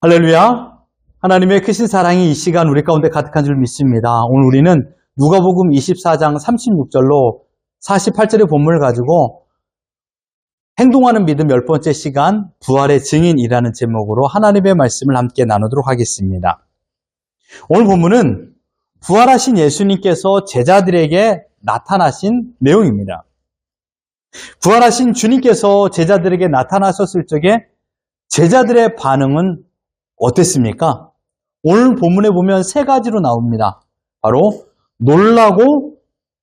할렐루야. 하나님의 크신 사랑이 이 시간 우리 가운데 가득한 줄 믿습니다. 오늘 우리는 누가복음 24장 36절로 48절의 본문을 가지고 행동하는 믿음 10번째 시간 부활의 증인이라는 제목으로 하나님의 말씀을 함께 나누도록 하겠습니다. 오늘 본문은 부활하신 예수님께서 제자들에게 나타나신 내용입니다. 부활하신 주님께서 제자들에게 나타나셨을 적에 제자들의 반응은 어땠습니까? 오늘 본문에 보면 세 가지로 나옵니다. 바로 놀라고,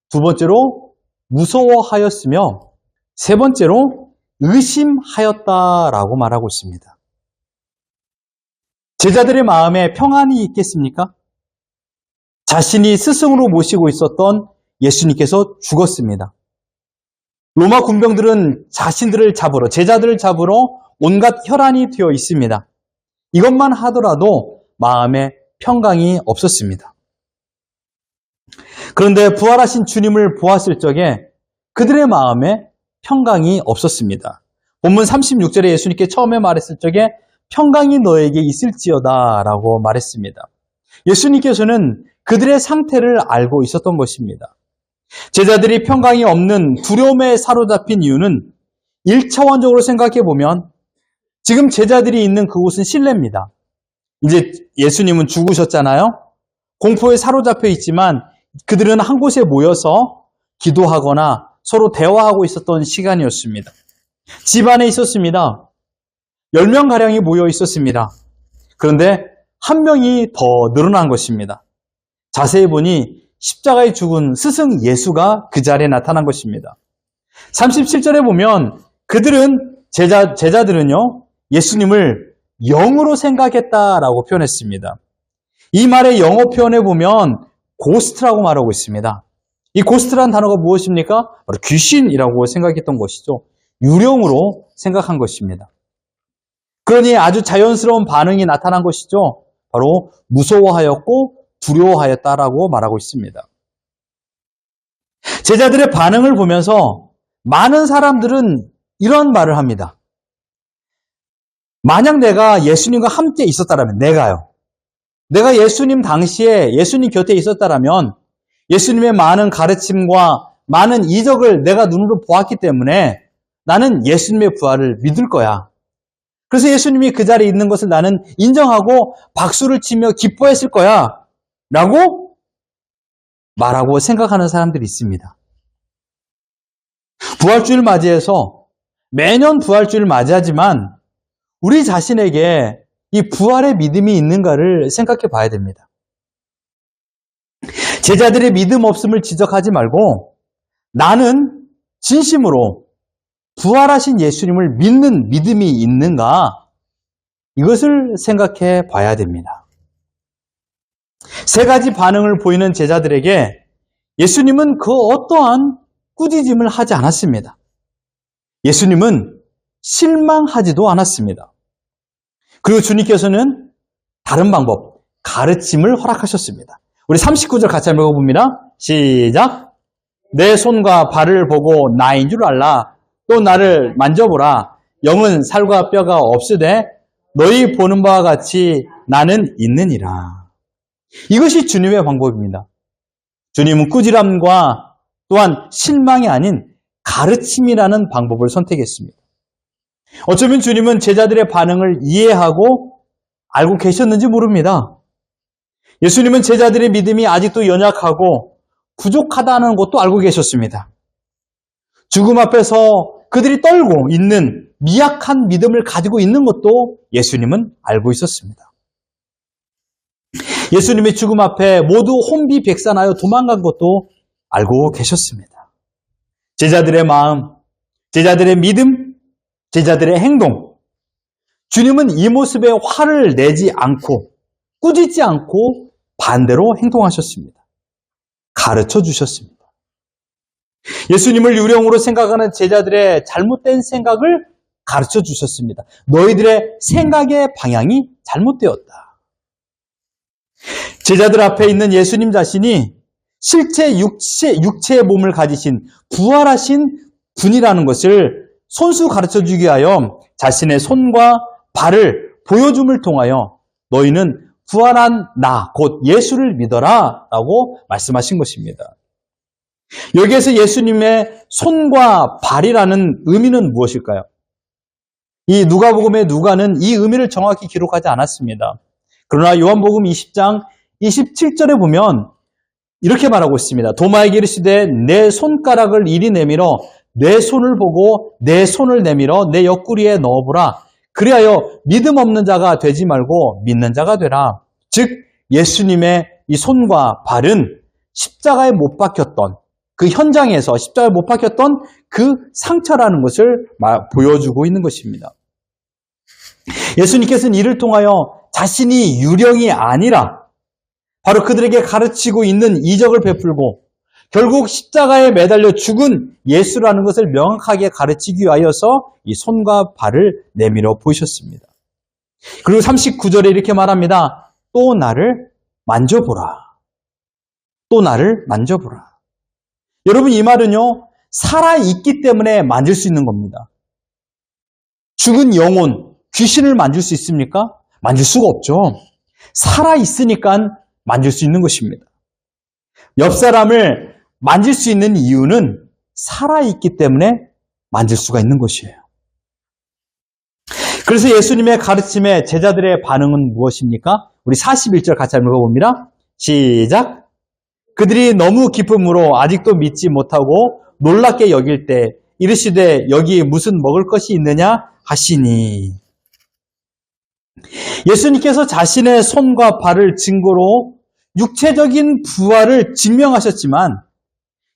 두 번째로 무서워하였으며 세 번째로 의심하였다라고 말하고 있습니다. 제자들의 마음에 평안이 있겠습니까? 자신이 스승으로 모시고 있었던 예수님께서 죽었습니다. 로마 군병들은 자신들을 잡으러, 제자들을 잡으러 온갖 혈안이 되어 있습니다. 이것만 하더라도 마음에 평강이 없었습니다. 그런데 부활하신 주님을 보았을 적에 그들의 마음에 평강이 없었습니다. 본문 36절에 예수님께 처음에 말했을 적에 평강이 너에게 있을지어다 라고 말했습니다. 예수님께서는 그들의 상태를 알고 있었던 것입니다. 제자들이 평강이 없는 두려움에 사로잡힌 이유는 1차원적으로 생각해 보면 지금 제자들이 있는 그곳은 실내입니다. 이제 예수님은 죽으셨잖아요. 공포에 사로잡혀 있지만 그들은 한 곳에 모여서 기도하거나 서로 대화하고 있었던 시간이었습니다. 집 안에 있었습니다. 10명가량이 모여 있었습니다. 그런데 한 명이 더 늘어난 것입니다. 자세히 보니 십자가에 죽은 스승 예수가 그 자리에 나타난 것입니다. 37절에 보면 그들은 제자들은요. 예수님을 영으로 생각했다라고 표현했습니다. 이 말의 영어 표현에 보면 고스트라고 말하고 있습니다. 이 고스트라는 단어가 무엇입니까? 바로 귀신이라고 생각했던 것이죠. 유령으로 생각한 것입니다. 그러니 아주 자연스러운 반응이 나타난 것이죠. 바로 무서워하였고 두려워하였다라고 말하고 있습니다. 제자들의 반응을 보면서 많은 사람들은 이런 말을 합니다. 만약 내가 예수님과 함께 있었다면, 내가 예수님 당시에 예수님 곁에 있었다면 예수님의 많은 가르침과 많은 이적을 내가 눈으로 보았기 때문에 나는 예수님의 부활을 믿을 거야. 그래서 예수님이 그 자리에 있는 것을 나는 인정하고 박수를 치며 기뻐했을 거야. 라고 말하고 생각하는 사람들이 있습니다. 부활주일 맞이해서 매년 부활주일 맞이하지만 우리 자신에게 이 부활의 믿음이 있는가를 생각해 봐야 됩니다. 제자들의 믿음 없음을 지적하지 말고 나는 진심으로 부활하신 예수님을 믿는 믿음이 있는가 이것을 생각해 봐야 됩니다. 세 가지 반응을 보이는 제자들에게 예수님은 그 어떠한 꾸짖음을 하지 않았습니다. 예수님은 실망하지도 않았습니다. 그리고 주님께서는 다른 방법, 가르침을 허락하셨습니다. 우리 39절 같이 한번 읽어봅니다. 시작! 내 손과 발을 보고 나인 줄 알라. 또 나를 만져보라. 영은 살과 뼈가 없으되 너희 보는 바와 같이 나는 있느니라. 이것이 주님의 방법입니다. 주님은 꾸지람과 또한 실망이 아닌 가르침이라는 방법을 선택했습니다. 어쩌면 주님은 제자들의 반응을 이해하고 알고 계셨는지 모릅니다. 예수님은 제자들의 믿음이 아직도 연약하고 부족하다는 것도 알고 계셨습니다. 죽음 앞에서 그들이 떨고 있는 미약한 믿음을 가지고 있는 것도 예수님은 알고 있었습니다. 예수님의 죽음 앞에 모두 혼비백산하여 도망간 것도 알고 계셨습니다. 제자들의 마음, 제자들의 믿음, 제자들의 행동, 주님은 이 모습에 화를 내지 않고 꾸짖지 않고 반대로 행동하셨습니다. 가르쳐 주셨습니다. 예수님을 유령으로 생각하는 제자들의 잘못된 생각을 가르쳐 주셨습니다. 너희들의 생각의 방향이 잘못되었다. 제자들 앞에 있는 예수님 자신이 실제 육체의 몸을 가지신 부활하신 분이라는 것을 손수 가르쳐 주기 위하여 자신의 손과 발을 보여줌을 통하여 너희는 부활한 나, 곧 예수를 믿어라 라고 말씀하신 것입니다. 여기에서 예수님의 손과 발이라는 의미는 무엇일까요? 이 누가복음의 누가는 이 의미를 정확히 기록하지 않았습니다. 그러나 요한복음 20장 27절에 보면 이렇게 말하고 있습니다. 도마에게 이르시되 내 손가락을 이리 내밀어 내 손을 보고 내 손을 내밀어 내 옆구리에 넣어보라. 그리하여 믿음 없는 자가 되지 말고 믿는 자가 되라. 즉 예수님의 이 손과 발은 십자가에 못 박혔던 그 현장에서 십자가에 못 박혔던 그 상처라는 것을 보여주고 있는 것입니다. 예수님께서는 이를 통하여 자신이 유령이 아니라 바로 그들에게 가르치고 있는 이적을 베풀고 결국 십자가에 매달려 죽은 예수라는 것을 명확하게 가르치기 위하여서 이 손과 발을 내밀어 보이셨습니다. 그리고 39절에 이렇게 말합니다. 또 나를 만져보라. 또 나를 만져보라. 여러분 이 말은요. 살아있기 때문에 만질 수 있는 겁니다. 죽은 영혼, 귀신을 만질 수 있습니까? 만질 수가 없죠. 살아있으니까 만질 수 있는 것입니다. 옆 사람을 만질 수 있는 이유는 살아있기 때문에 만질 수가 있는 것이에요. 그래서 예수님의 가르침에 제자들의 반응은 무엇입니까? 우리 41절 같이 한번 읽어봅니다. 시작! 그들이 너무 기쁨으로 아직도 믿지 못하고 놀랍게 여길 때 이르시되 여기 무슨 먹을 것이 있느냐 하시니. 예수님께서 자신의 손과 발을 증거로 육체적인 부활을 증명하셨지만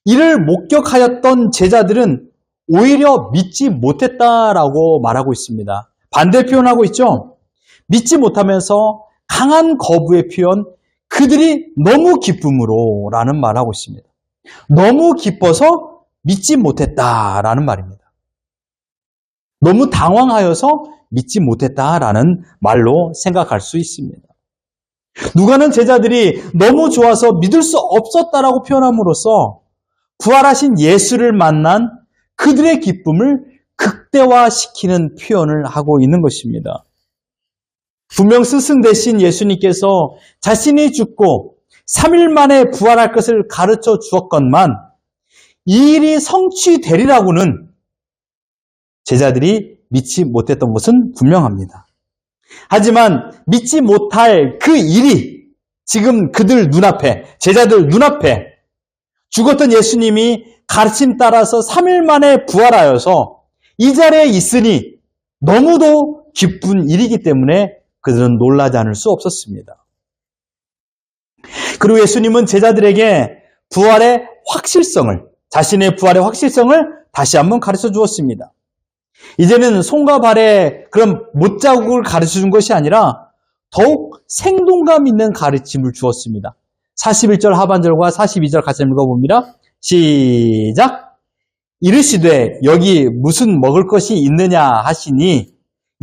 이를 목격하였던 제자들은 오히려 믿지 못했다라고 말하고 있습니다. 반대 표현하고 있죠. 믿지 못하면서 강한 거부의 표현, 그들이 너무 기쁨으로 라는 말하고 있습니다. 너무 기뻐서 믿지 못했다라는 말입니다. 너무 당황하여서 믿지 못했다라는 말로 생각할 수 있습니다. 누가는 제자들이 너무 좋아서 믿을 수 없었다라고 표현함으로써 부활하신 예수를 만난 그들의 기쁨을 극대화시키는 표현을 하고 있는 것입니다. 분명 스승 되신 예수님께서 자신이 죽고 3일 만에 부활할 것을 가르쳐 주었건만 이 일이 성취되리라고는 제자들이 믿지 못했던 것은 분명합니다. 하지만 믿지 못할 그 일이 지금 그들 눈앞에, 제자들 눈앞에 죽었던 예수님이 가르침 따라서 3일 만에 부활하여서 이 자리에 있으니 너무도 기쁜 일이기 때문에 그들은 놀라지 않을 수 없었습니다. 그리고 예수님은 제자들에게 부활의 확실성을, 자신의 부활의 확실성을 다시 한번 가르쳐 주었습니다. 이제는 손과 발의 그런 못자국을 가르쳐 준 것이 아니라 더욱 생동감 있는 가르침을 주었습니다. 41절 하반절과 42절 같이 읽어봅니다. 시작! 이르시되 여기 무슨 먹을 것이 있느냐 하시니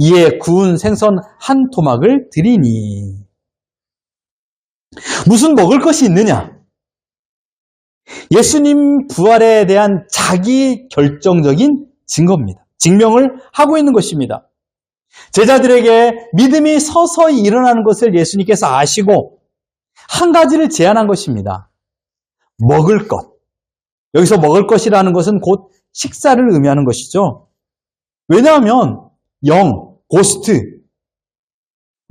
이에 구운 생선 한 토막을 드리니. 무슨 먹을 것이 있느냐? 예수님 부활에 대한 자기 결정적인 증거입니다. 증명을 하고 있는 것입니다. 제자들에게 믿음이 서서히 일어나는 것을 예수님께서 아시고 한 가지를 제안한 것입니다. 먹을 것. 여기서 먹을 것이라는 것은 곧 식사를 의미하는 것이죠. 왜냐하면 고스트,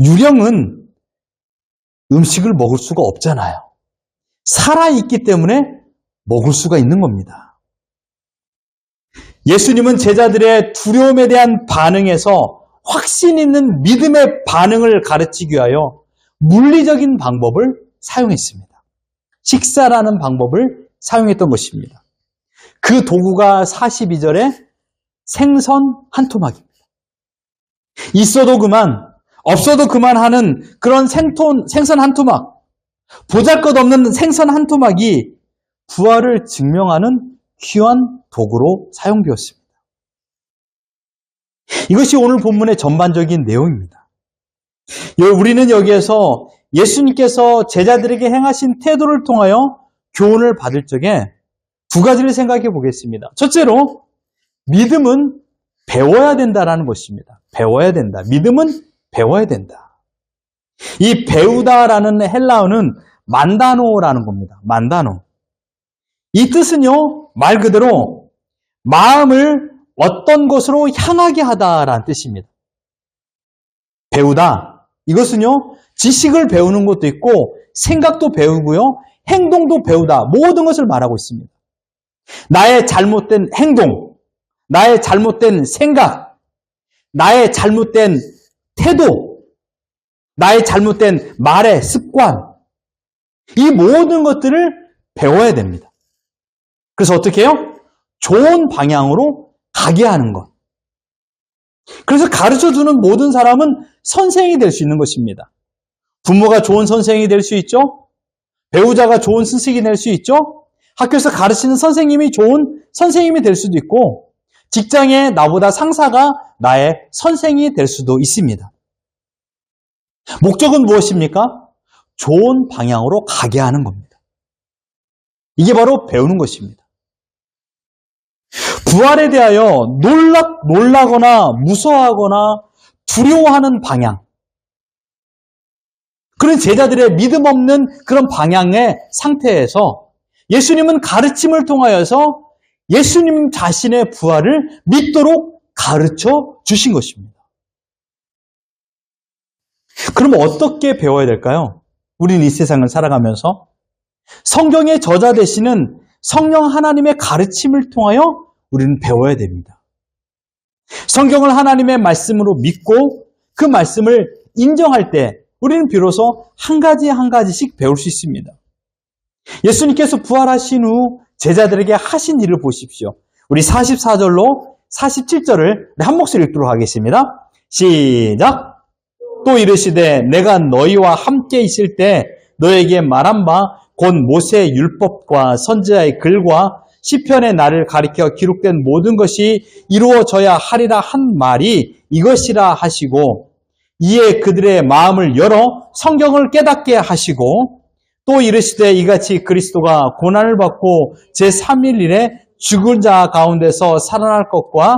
유령은 음식을 먹을 수가 없잖아요. 살아있기 때문에 먹을 수가 있는 겁니다. 예수님은 제자들의 두려움에 대한 반응에서 확신 있는 믿음의 반응을 가르치기 위하여 물리적인 방법을 사용했습니다. 식사라는 방법을 사용했던 것입니다. 그 도구가 42절에 생선 한 토막입니다. 있어도 그만, 없어도 그만하는 그런 생선 한 토막, 보잘것없는 생선 한 토막이 부활을 증명하는 귀한 도구로 사용되었습니다. 이것이 오늘 본문의 전반적인 내용입니다. 우리는 여기에서 예수님께서 제자들에게 행하신 태도를 통하여 교훈을 받을 적에 두 가지를 생각해 보겠습니다. 첫째로, 믿음은 배워야 된다라는 것입니다. 배워야 된다. 믿음은 배워야 된다. 이 배우다라는 헬라어는 만다노라는 겁니다. 만다노. 이 뜻은요, 말 그대로 마음을 어떤 것으로 향하게 하다라는 뜻입니다. 배우다. 이것은요, 지식을 배우는 것도 있고 생각도 배우고요, 행동도 배우다. 모든 것을 말하고 있습니다. 나의 잘못된 행동, 나의 잘못된 생각, 나의 잘못된 태도, 나의 잘못된 말의 습관, 이 모든 것들을 배워야 됩니다. 그래서 어떻게 해요? 좋은 방향으로 가게 하는 것. 그래서 가르쳐주는 모든 사람은 선생이 될 수 있는 것입니다. 부모가 좋은 선생이 될 수 있죠? 배우자가 좋은 스승이 될 수 있죠? 학교에서 가르치는 선생님이 좋은 선생님이 될 수도 있고, 직장에 나보다 상사가 나의 선생이 될 수도 있습니다. 목적은 무엇입니까? 좋은 방향으로 가게 하는 겁니다. 이게 바로 배우는 것입니다. 부활에 대하여 놀라거나 무서워하거나 두려워하는 방향, 그런 제자들의 믿음 없는 그런 방향의 상태에서 예수님은 가르침을 통하여서 예수님 자신의 부활을 믿도록 가르쳐 주신 것입니다. 그럼 어떻게 배워야 될까요? 우리는 이 세상을 살아가면서 성경의 저자 되시는 성령 하나님의 가르침을 통하여 우리는 배워야 됩니다. 성경을 하나님의 말씀으로 믿고 그 말씀을 인정할 때 우리는 비로소 한 가지 한 가지씩 배울 수 있습니다. 예수님께서 부활하신 후 제자들에게 하신 일을 보십시오. 우리 44절로 47절을 한 목소리 읽도록 하겠습니다. 시작! 또 이르시되 내가 너희와 함께 있을 때 너에게 말한 바 곧 모세의 율법과 선지자의 글과 시편의 나를 가리켜 기록된 모든 것이 이루어져야 하리라 한 말이 이것이라 하시고, 이에 그들의 마음을 열어 성경을 깨닫게 하시고, 또 이르시되 이같이 그리스도가 고난을 받고 제3일에 죽은 자 가운데서 살아날 것과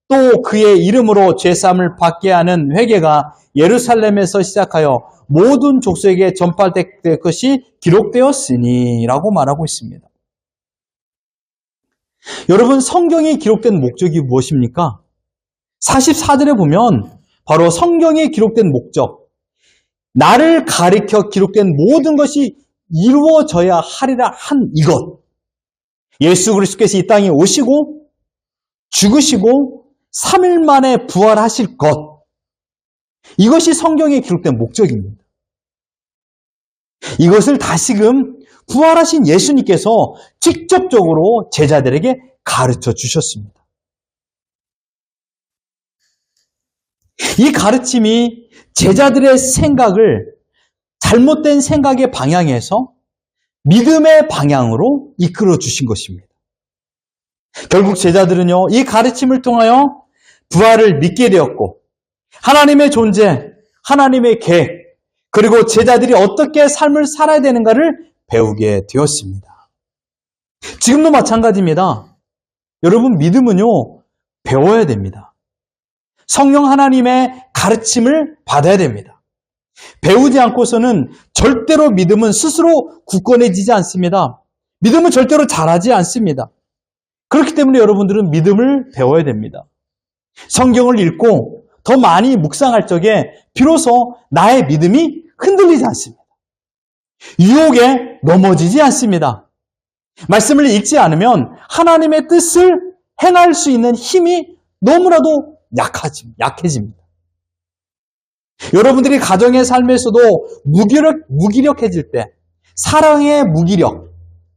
또 그의 이름으로 죄사함을 받게 하는 회개가 예루살렘에서 시작하여 모든 족속에게 전파될 것이 기록되었으니 라고 말하고 있습니다. 여러분, 성경이 기록된 목적이 무엇입니까? 44절에 보면 바로 성경에 기록된 목적, 나를 가리켜 기록된 모든 것이 이루어져야 하리라 한 이것, 예수 그리스도께서 이 땅에 오시고 죽으시고 3일 만에 부활하실 것, 이것이 성경에 기록된 목적입니다. 이것을 다시금 부활하신 예수님께서 직접적으로 제자들에게 가르쳐 주셨습니다. 이 가르침이 제자들의 생각을 잘못된 생각의 방향에서 믿음의 방향으로 이끌어 주신 것입니다. 결국 제자들은요, 이 가르침을 통하여 부활을 믿게 되었고, 하나님의 존재, 하나님의 계획, 그리고 제자들이 어떻게 삶을 살아야 되는가를 배우게 되었습니다. 지금도 마찬가지입니다. 여러분, 믿음은요, 배워야 됩니다. 성령 하나님의 가르침을 받아야 됩니다. 배우지 않고서는 절대로 믿음은 스스로 굳건해지지 않습니다. 믿음은 절대로 자라지 않습니다. 그렇기 때문에 여러분들은 믿음을 배워야 됩니다. 성경을 읽고 더 많이 묵상할 적에 비로소 나의 믿음이 흔들리지 않습니다. 유혹에 넘어지지 않습니다. 말씀을 읽지 않으면 하나님의 뜻을 행할 수 있는 힘이 너무나도 약해집니다. 여러분들이 가정의 삶에서도 무기력해질 때, 사랑의 무기력,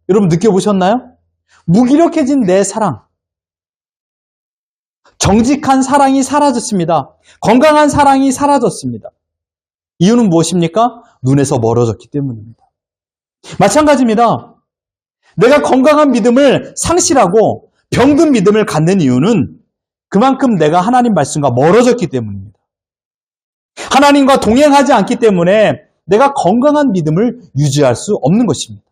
여러분 느껴보셨나요? 무기력해진 내 사랑, 정직한 사랑이 사라졌습니다. 건강한 사랑이 사라졌습니다. 이유는 무엇입니까? 눈에서 멀어졌기 때문입니다. 마찬가지입니다. 내가 건강한 믿음을 상실하고 병든 믿음을 갖는 이유는 그만큼 내가 하나님 말씀과 멀어졌기 때문입니다. 하나님과 동행하지 않기 때문에 내가 건강한 믿음을 유지할 수 없는 것입니다.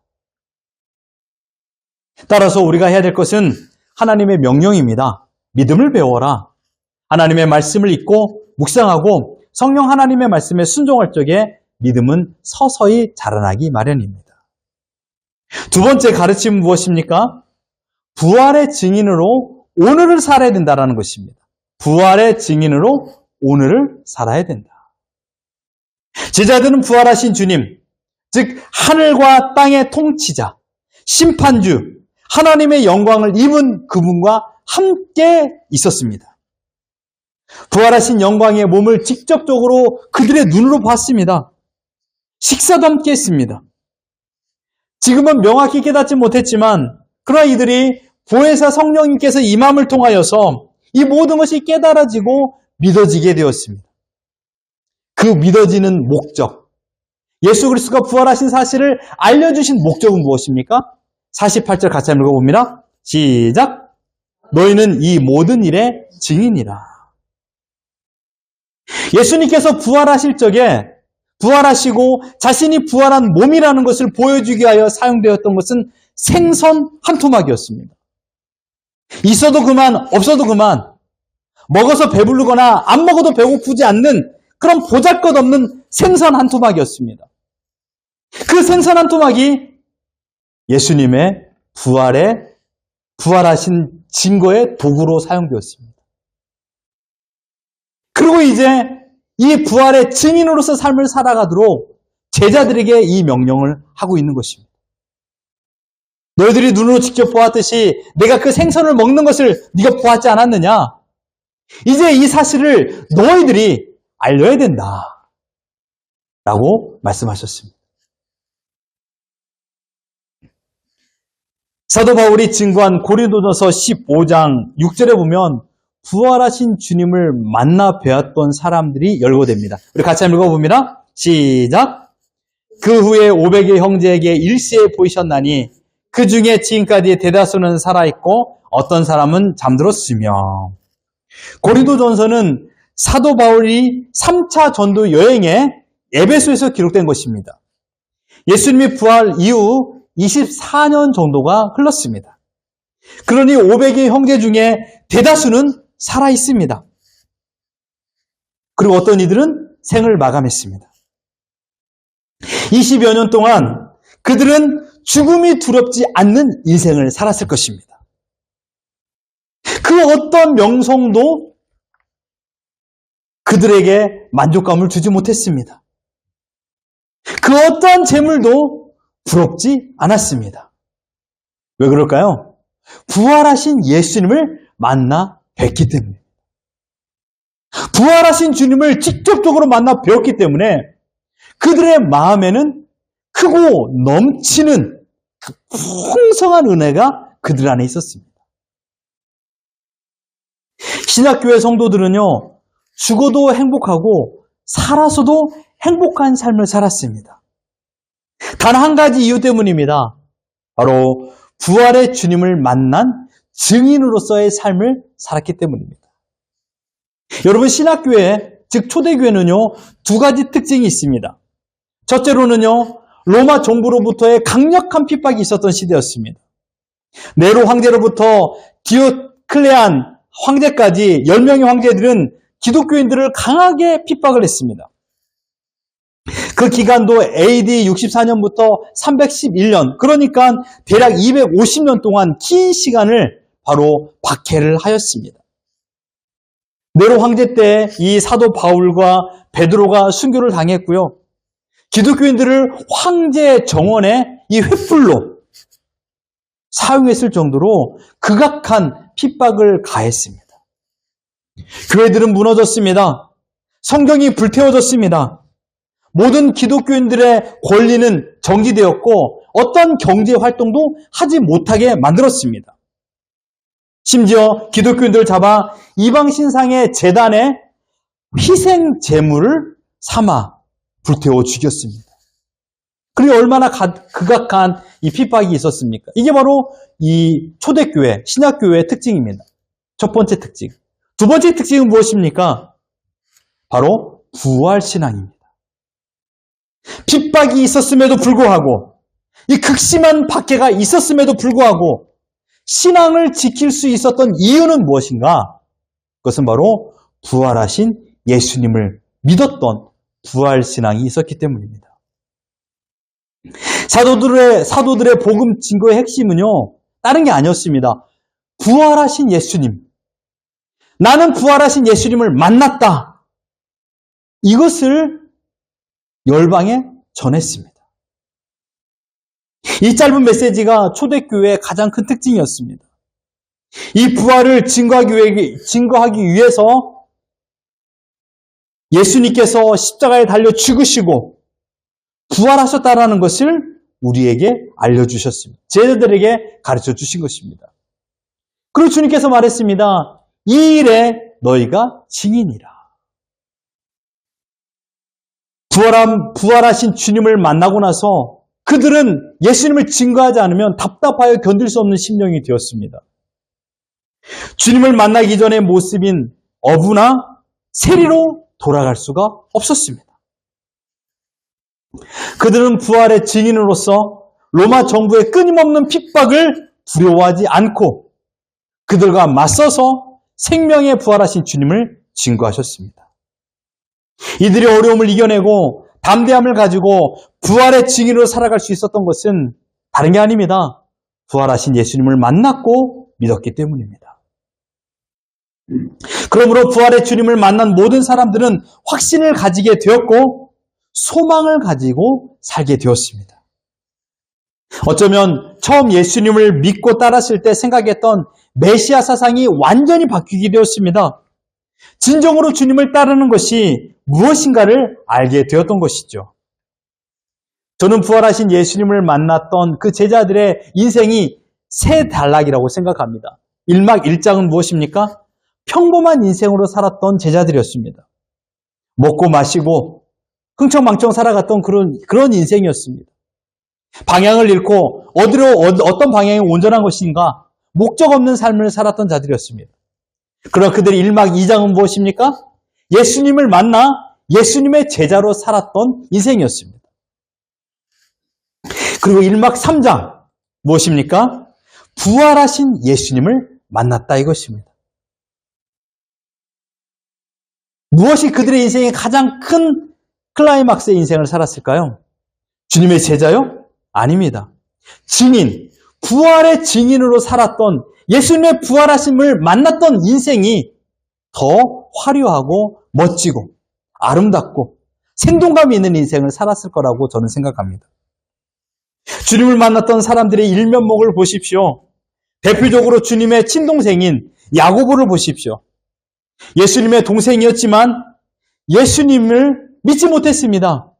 따라서 우리가 해야 될 것은 하나님의 명령입니다. 믿음을 배워라. 하나님의 말씀을 읽고 묵상하고 성령 하나님의 말씀에 순종할 적에 믿음은 서서히 자라나기 마련입니다. 두 번째 가르침은 무엇입니까? 부활의 증인으로 오늘을 살아야 된다는 것입니다. 부활의 증인으로 오늘을 살아야 된다. 제자들은 부활하신 주님, 즉 하늘과 땅의 통치자, 심판주, 하나님의 영광을 입은 그분과 함께 있었습니다. 부활하신 영광의 몸을 직접적으로 그들의 눈으로 봤습니다. 식사도 함께 했습니다. 지금은 명확히 깨닫지 못했지만 그러나 이들이 보혜사 성령님께서 임함을 통하여서 이 모든 것이 깨달아지고 믿어지게 되었습니다. 그 믿어지는 목적, 예수 그리스도가 부활하신 사실을 알려주신 목적은 무엇입니까? 48절 같이 한번 읽어봅니다. 시작! 너희는 이 모든 일의 증인이라. 예수님께서 부활하실 적에 부활하시고 자신이 부활한 몸이라는 것을 보여주기 위하여 사용되었던 것은 생선 한 토막이었습니다. 있어도 그만, 없어도 그만, 먹어서 배부르거나 안 먹어도 배고프지 않는 그런 보잘것없는 생선 한 토막이었습니다. 그 생선 한 토막이 예수님의 부활하신 증거의 도구로 사용되었습니다. 그리고 이제 이 부활의 증인으로서 삶을 살아가도록 제자들에게 이 명령을 하고 있는 것입니다. 너희들이 눈으로 직접 보았듯이 내가 그 생선을 먹는 것을 네가 보았지 않았느냐? 이제 이 사실을 너희들이 알려야 된다. 라고 말씀하셨습니다. 사도 바울이 증거한 고린도전서 15장 6절에 보면 부활하신 주님을 만나 뵈었던 사람들이 열거됩니다. 우리 같이 한번 읽어봅니다. 시작! 그 후에 500의 형제에게 일시에 보이셨나니 그 중에 지금까지 대다수는 살아있고 어떤 사람은 잠들었으며. 고린도전서는 사도 바울이 3차 전도 여행에 에베소에서 기록된 것입니다. 예수님이 부활 이후 24년 정도가 흘렀습니다. 그러니 500의 형제 중에 대다수는 살아 있습니다. 그리고 어떤 이들은 생을 마감했습니다. 20여 년 동안 그들은 죽음이 두렵지 않는 인생을 살았을 것입니다. 그 어떤 명성도 그들에게 만족감을 주지 못했습니다. 그 어떠한 재물도 부럽지 않았습니다. 왜 그럴까요? 부활하신 예수님을 만나 뵀기 때문에. 부활하신 주님을 직접적으로 만나 배웠기 때문에 그들의 마음에는 크고 넘치는 그 풍성한 은혜가 그들 안에 있었습니다. 신약교회 성도들은요, 죽어도 행복하고 살아서도 행복한 삶을 살았습니다. 단 한 가지 이유 때문입니다. 바로 부활의 주님을 만난 증인으로서의 삶을 살았기 때문입니다. 여러분, 신약교회, 즉 초대교회는요, 두 가지 특징이 있습니다. 첫째로는요, 로마 정부로부터의 강력한 핍박이 있었던 시대였습니다. 네로 황제로부터 디오클레안 황제까지 10명의 황제들은 기독교인들을 강하게 핍박을 했습니다. 그 기간도 AD 64년부터 311년, 그러니까 대략 250년 동안 긴 시간을 바로 박해를 하였습니다. 네로 황제 때 이 사도 바울과 베드로가 순교를 당했고요. 기독교인들을 황제 정원의 이 횃불로 사용했을 정도로 극악한 핍박을 가했습니다. 교회들은 무너졌습니다. 성경이 불태워졌습니다. 모든 기독교인들의 권리는 정지되었고 어떤 경제 활동도 하지 못하게 만들었습니다. 심지어 기독교인들을 잡아 이방 신상의 제단에 희생 제물을 삼아 불태워 죽였습니다. 그리고 얼마나 극악한 이 핍박이 있었습니까? 이게 바로 이 초대교회, 신약교회의 특징입니다. 첫 번째 특징. 두 번째 특징은 무엇입니까? 바로 부활신앙입니다. 핍박이 있었음에도 불구하고, 이 극심한 박해가 있었음에도 불구하고 신앙을 지킬 수 있었던 이유는 무엇인가? 그것은 바로 부활하신 예수님을 믿었던 부활신앙이 있었기 때문입니다. 사도들의 복음 증거의 핵심은요, 다른 게 아니었습니다. 부활하신 예수님. 나는 부활하신 예수님을 만났다. 이것을 열방에 전했습니다. 이 짧은 메시지가 초대교회의 가장 큰 특징이었습니다. 이 부활을 증거하기 위해서 예수님께서 십자가에 달려 죽으시고 부활하셨다라는 것을 우리에게 알려주셨습니다. 제자들에게 가르쳐 주신 것입니다. 그리고 주님께서 말했습니다. 이 일에 너희가 증인이라. 부활하신 주님을 만나고 나서 그들은 예수님을 증거하지 않으면 답답하여 견딜 수 없는 심령이 되었습니다. 주님을 만나기 전의 모습인 어부나 세리로 돌아갈 수가 없었습니다. 그들은 부활의 증인으로서 로마 정부의 끊임없는 핍박을 두려워하지 않고 그들과 맞서서 생명의 부활하신 주님을 증거하셨습니다. 이들이 어려움을 이겨내고 담대함을 가지고 부활의 증인으로 살아갈 수 있었던 것은 다른 게 아닙니다. 부활하신 예수님을 만났고 믿었기 때문입니다. 그러므로 부활의 주님을 만난 모든 사람들은 확신을 가지게 되었고 소망을 가지고 살게 되었습니다. 어쩌면 처음 예수님을 믿고 따랐을 때 생각했던 메시아 사상이 완전히 바뀌게 되었습니다. 진정으로 주님을 따르는 것이 무엇인가를 알게 되었던 것이죠. 저는 부활하신 예수님을 만났던 그 제자들의 인생이 세 단락이라고 생각합니다. 1막 1장은 무엇입니까? 평범한 인생으로 살았던 제자들이었습니다. 먹고 마시고 흥청망청 살아갔던 그런 인생이었습니다. 방향을 잃고 어떤 방향이 온전한 것인가 목적 없는 삶을 살았던 자들이었습니다. 그러나 그들의 1막 2장은 무엇입니까? 예수님을 만나 예수님의 제자로 살았던 인생이었습니다. 그리고 1막 3장 무엇입니까? 부활하신 예수님을 만났다 이것입니다. 무엇이 그들의 인생의 가장 큰 클라이막스의 인생을 살았을까요? 주님의 제자요? 아닙니다. 증인, 부활의 증인으로 살았던 예수님의 부활하심을 만났던 인생이 더 화려하고 멋지고 아름답고 생동감이 있는 인생을 살았을 거라고 저는 생각합니다. 주님을 만났던 사람들의 일면목을 보십시오. 대표적으로 주님의 친동생인 야고보를 보십시오. 예수님의 동생이었지만 예수님을 믿지 못했습니다.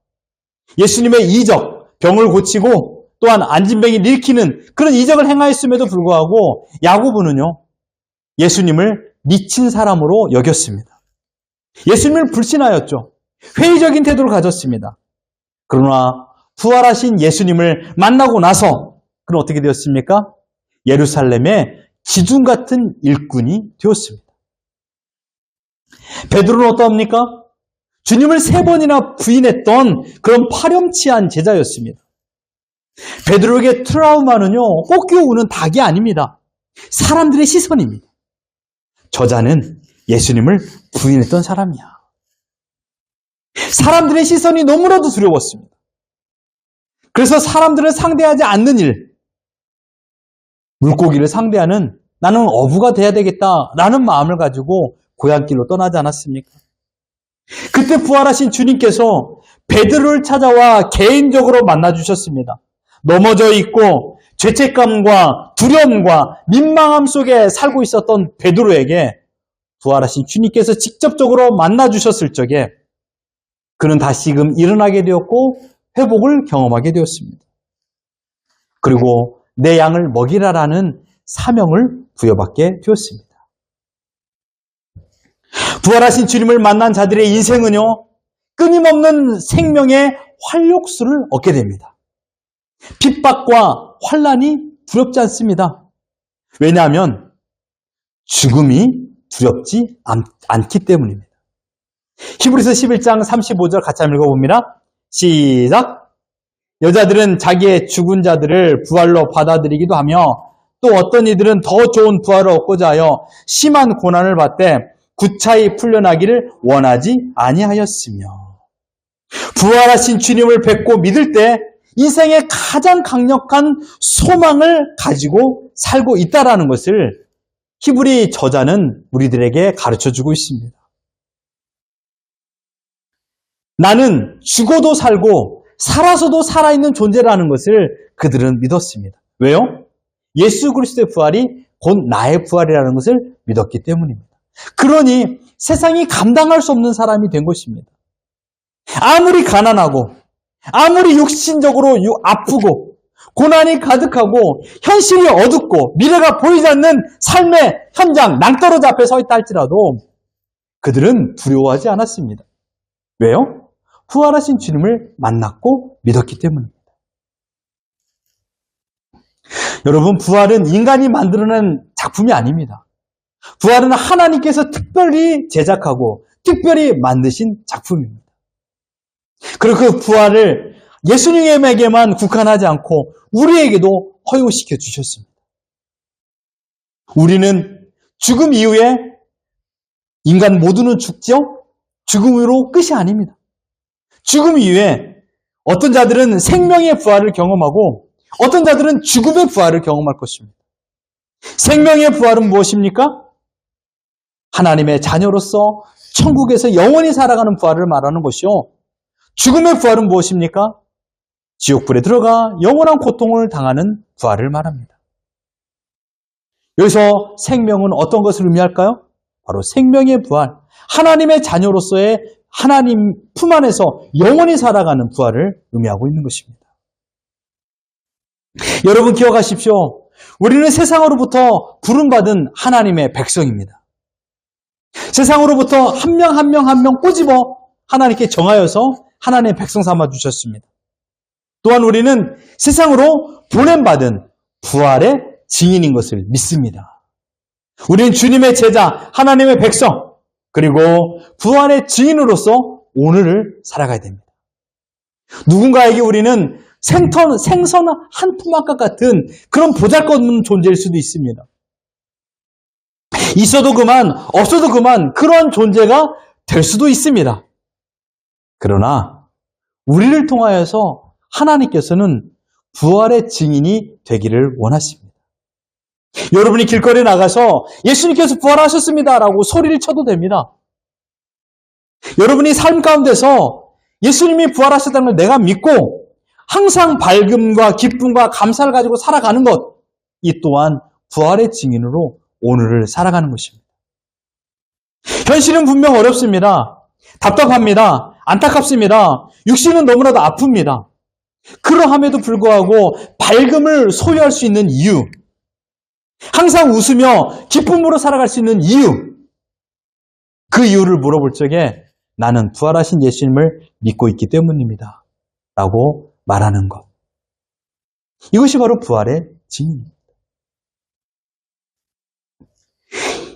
예수님의 이적, 병을 고치고 또한 안진병이 일으키는 그런 이적을 행하였음에도 불구하고 야고보는요, 예수님을 미친 사람으로 여겼습니다. 예수님을 불신하였죠. 회의적인 태도를 가졌습니다. 그러나 부활하신 예수님을 만나고 나서 그는 어떻게 되었습니까? 예루살렘의 기둥 같은 일꾼이 되었습니다. 베드로는 어떠합니까? 주님을 3번이나 부인했던 그런 파렴치한 제자였습니다. 베드로에게 트라우마는요, 꼭 끼워오는 닭이 아닙니다. 사람들의 시선입니다. 저자는 예수님을 부인했던 사람이야. 사람들의 시선이 너무나도 두려웠습니다. 그래서 사람들을 상대하지 않는 일, 물고기를 상대하는 나는 어부가 돼야 되겠다라는 마음을 가지고 고향길로 떠나지 않았습니까? 그때 부활하신 주님께서 베드로를 찾아와 개인적으로 만나주셨습니다. 넘어져 있고 죄책감과 두려움과 민망함 속에 살고 있었던 베드로에게 부활하신 주님께서 직접적으로 만나주셨을 적에 그는 다시금 일어나게 되었고 회복을 경험하게 되었습니다. 그리고 내 양을 먹이라라는 사명을 부여받게 되었습니다. 부활하신 주님을 만난 자들의 인생은요, 끊임없는 생명의 활력수를 얻게 됩니다. 핍박과 환난이 두렵지 않습니다. 왜냐하면 죽음이 두렵지 않기 때문입니다. 히브리서 11장 35절 같이 한번 읽어봅니다. 시작! 여자들은 자기의 죽은 자들을 부활로 받아들이기도 하며 또 어떤 이들은 더 좋은 부활을 얻고자 하여 심한 고난을 받되 구차히 풀려나기를 원하지 아니하였으며 부활하신 주님을 뵙고 믿을 때 인생의 가장 강력한 소망을 가지고 살고 있다라는 것을 히브리 저자는 우리들에게 가르쳐주고 있습니다. 나는 죽어도 살고 살아서도 살아있는 존재라는 것을 그들은 믿었습니다. 왜요? 예수 그리스도의 부활이 곧 나의 부활이라는 것을 믿었기 때문입니다. 그러니 세상이 감당할 수 없는 사람이 된 것입니다. 아무리 가난하고 아무리 육신적으로 아프고 고난이 가득하고 현실이 어둡고 미래가 보이지 않는 삶의 현장 낭떠러지 앞에 서 있다 할지라도 그들은 두려워하지 않았습니다. 왜요? 부활하신 주님을 만났고 믿었기 때문입니다. 여러분, 부활은 인간이 만들어낸 작품이 아닙니다. 부활은 하나님께서 특별히 제작하고 특별히 만드신 작품입니다. 그리고 그 부활을 예수님에게만 국한하지 않고 우리에게도 허용시켜 주셨습니다. 우리는 죽음 이후에 인간 모두는 죽죠? 죽음으로 끝이 아닙니다. 죽음 이후에 어떤 자들은 생명의 부활을 경험하고 어떤 자들은 죽음의 부활을 경험할 것입니다. 생명의 부활은 무엇입니까? 하나님의 자녀로서 천국에서 영원히 살아가는 부활을 말하는 것이요. 죽음의 부활은 무엇입니까? 지옥불에 들어가 영원한 고통을 당하는 부활을 말합니다. 여기서 생명은 어떤 것을 의미할까요? 바로 생명의 부활, 하나님의 자녀로서의 하나님 품 안에서 영원히 살아가는 부활을 의미하고 있는 것입니다. 여러분 기억하십시오. 우리는 세상으로부터 부름받은 하나님의 백성입니다. 세상으로부터 한 명 한 명 한 명 꼬집어 하나님께 정하여서 하나님의 백성 삼아 주셨습니다. 또한 우리는 세상으로 보냄받은 부활의 증인인 것을 믿습니다. 우리는 주님의 제자, 하나님의 백성, 그리고 부활의 증인으로서 오늘을 살아가야 됩니다. 누군가에게 우리는 생선 한 푸만과 같은 그런 보잘것없는 존재일 수도 있습니다. 있어도 그만, 없어도 그만 그런 존재가 될 수도 있습니다. 그러나 우리를 통하여서 하나님께서는 부활의 증인이 되기를 원하십니다. 여러분이 길거리에 나가서 예수님께서 부활하셨습니다라고 소리를 쳐도 됩니다. 여러분이 삶 가운데서 예수님이 부활하셨다는 걸 내가 믿고 항상 밝음과 기쁨과 감사를 가지고 살아가는 것, 이 또한 부활의 증인으로 오늘을 살아가는 것입니다. 현실은 분명 어렵습니다. 답답합니다. 안타깝습니다. 육신은 너무나도 아픕니다. 그러함에도 불구하고 밝음을 소유할 수 있는 이유, 항상 웃으며 기쁨으로 살아갈 수 있는 이유, 그 이유를 물어볼 적에 나는 부활하신 예수님을 믿고 있기 때문입니다. 라고 말하는 것. 이것이 바로 부활의 증인입니다.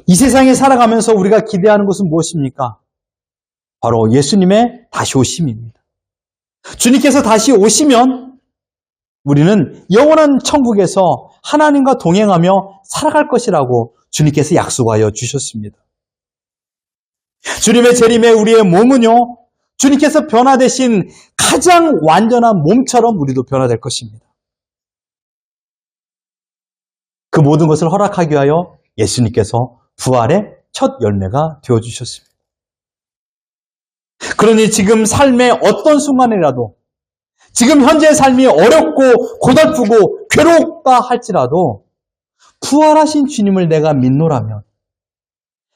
이 세상에 살아가면서 우리가 기대하는 것은 무엇입니까? 바로 예수님의 다시 오심입니다. 주님께서 다시 오시면 우리는 영원한 천국에서 하나님과 동행하며 살아갈 것이라고 주님께서 약속하여 주셨습니다. 주님의 재림에 우리의 몸은요, 주님께서 변화되신 가장 완전한 몸처럼 우리도 변화될 것입니다. 그 모든 것을 허락하기 위하여 예수님께서 부활의 첫 열매가 되어주셨습니다. 그러니 지금 삶의 어떤 순간이라도, 지금 현재의 삶이 어렵고 고달프고 괴롭다 할지라도 부활하신 주님을 내가 믿노라면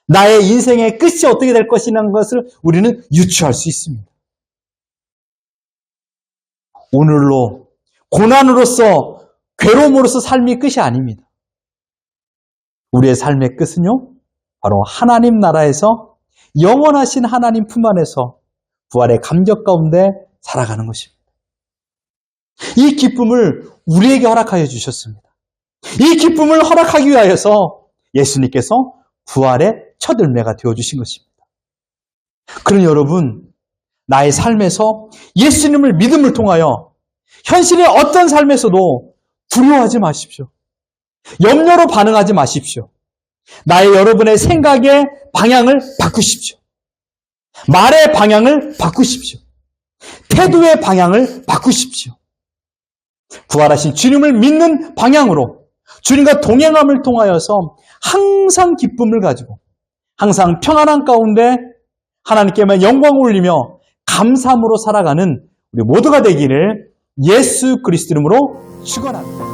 나의 인생의 끝이 어떻게 될 것이라는 것을 우리는 유추할 수 있습니다. 오늘로 고난으로서 괴로움으로서 삶이 끝이 아닙니다. 우리의 삶의 끝은요, 바로 하나님 나라에서 영원하신 하나님 품 안에서 부활의 감격 가운데 살아가는 것입니다. 이 기쁨을 우리에게 허락하여 주셨습니다. 이 기쁨을 허락하기 위하여서 예수님께서 부활의 첫 열매가 되어주신 것입니다. 그러니 여러분, 나의 삶에서 예수님을 믿음을 통하여 현실의 어떤 삶에서도 두려워하지 마십시오. 염려로 반응하지 마십시오. 나의 여러분의 생각의 방향을 바꾸십시오. 말의 방향을 바꾸십시오. 태도의 방향을 바꾸십시오. 부활하신 주님을 믿는 방향으로 주님과 동행함을 통하여서 항상 기쁨을 가지고 항상 평안한 가운데 하나님께만 영광을 올리며 감사함으로 살아가는 우리 모두가 되기를 예수 그리스도 이름으로 축원합니다.